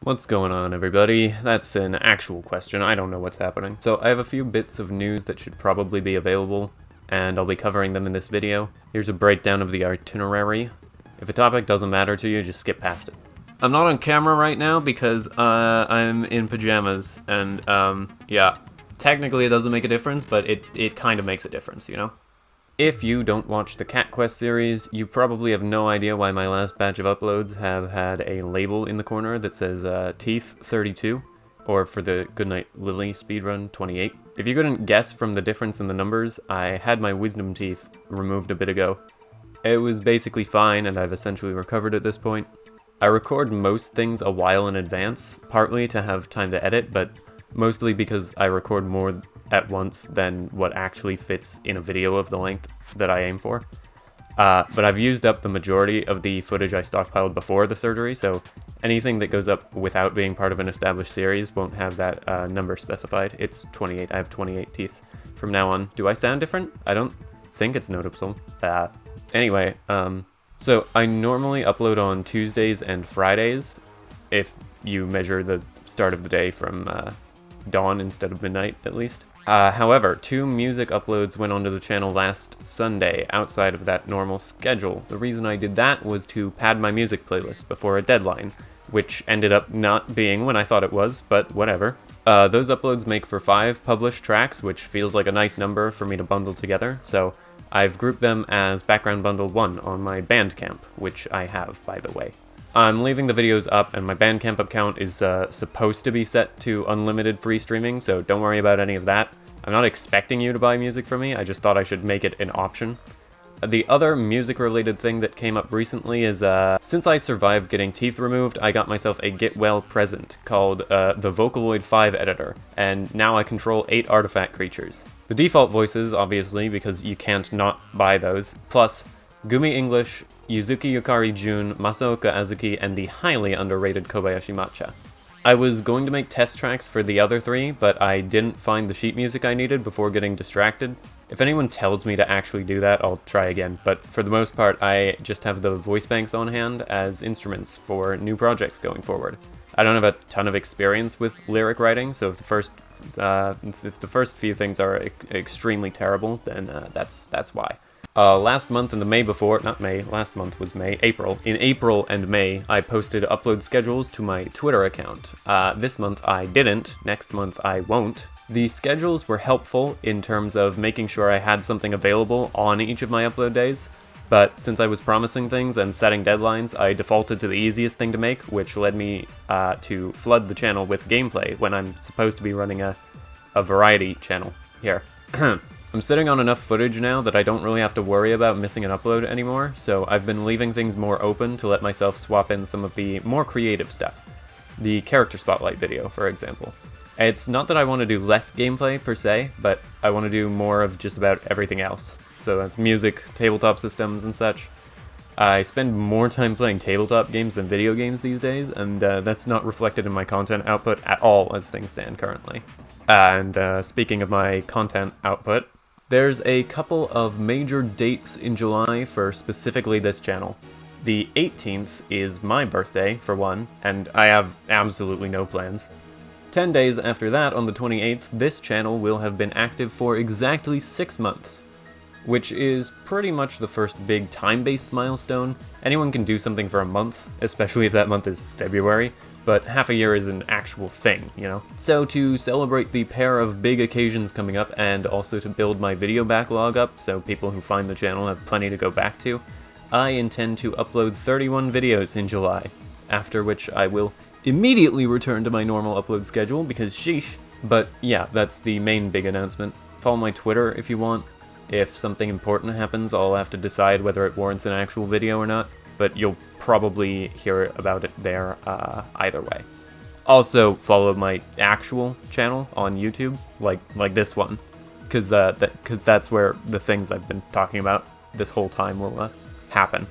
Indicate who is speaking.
Speaker 1: What's going on, everybody? That's an actual question. I don't know what's happening. So I have a few bits of news that should probably be available, and I'll be covering them in this video. Here's a breakdown of the itinerary. If a topic doesn't matter to you, just skip past it. I'm not on camera right now because I'm in pajamas, and yeah. Technically it doesn't make a difference, but it kind of makes a difference, you know? If you don't watch the Cat Quest series, you probably have no idea why my last batch of uploads have had a label in the corner that says Teeth 32, or for the Goodnight Lily speedrun 28. If you couldn't guess from the difference in the numbers, I had my wisdom teeth removed a bit ago. It was basically fine, and I've essentially recovered at this point. I record most things a while in advance, partly to have time to edit, but mostly because I record more at once than what actually fits in a video of the length that I aim for. But I've used up the majority of the footage I stockpiled before the surgery, so anything that goes up without being part of an established series won't have that number specified. It's 28. I have 28 teeth from now on. Do I sound different? I don't think it's noticeable. Anyway, so I normally upload on Tuesdays and Fridays, if you measure the start of the day from dawn instead of midnight, at least. However, 2 music uploads went onto the channel last Sunday, outside of that normal schedule. The reason I did that was to pad my music playlist before a deadline, which ended up not being when I thought it was, but whatever. Those uploads make for 5 published tracks, which feels like a nice number for me to bundle together, so I've grouped them as Background Bundle 1 on my Bandcamp, which I have, by the way. I'm leaving the videos up, and my Bandcamp account is supposed to be set to unlimited free streaming, so don't worry about any of that. I'm not expecting you to buy music from me, I just thought I should make it an option. The other music-related thing that came up recently is, since I survived getting teeth removed, I got myself a get well present called the Vocaloid 5 editor, and now I control 8 artifact creatures. The default voices, obviously, because you can't not buy those, plus Gumi English, Yuzuki Yukari Jun, Masaoka Azuki, and the highly underrated Kobayashi Matcha. I was going to make test tracks for the other 3, but I didn't find the sheet music I needed before getting distracted. If anyone tells me to actually do that, I'll try again, but for the most part, I just have the voice banks on hand as instruments for new projects going forward. I don't have a ton of experience with lyric writing, so if the first few things are extremely terrible, then that's why. Last month and the May before, not May, last month was May, April. In April and May, I posted upload schedules to my Twitter account. This month I didn't, next month I won't. The schedules were helpful in terms of making sure I had something available on each of my upload days, but since I was promising things and setting deadlines, I defaulted to the easiest thing to make, which led me to flood the channel with gameplay when I'm supposed to be running a variety channel here. I'm sitting on enough footage now that I don't really have to worry about missing an upload anymore, so I've been leaving things more open to let myself swap in some of the more creative stuff. The character spotlight video, for example. It's not that I want to do less gameplay per se, but I want to do more of just about everything else. So that's music, tabletop systems, and such. I spend more time playing tabletop games than video games these days, and that's not reflected in my content output at all as things stand currently. And speaking of my content output, there's a couple of major dates in July for specifically this channel. The 18th is my birthday, for one, and I have absolutely no plans. 10 days after that, on the 28th, this channel will have been active for exactly 6 months, which is pretty much the first big time-based milestone. Anyone can do something for a month, especially if that month is February, but half a year is an actual thing, you know? So to celebrate the pair of big occasions coming up, and also to build my video backlog up so people who find the channel have plenty to go back to, I intend to upload 31 videos in July, after which I will immediately return to my normal upload schedule, because sheesh. But yeah, that's the main big announcement. Follow my Twitter if you want. If something important happens, I'll have to decide whether it warrants an actual video or not, but you'll probably hear about it there either way. Also, follow my actual channel on YouTube, like this one, because that's where the things I've been talking about this whole time will happen.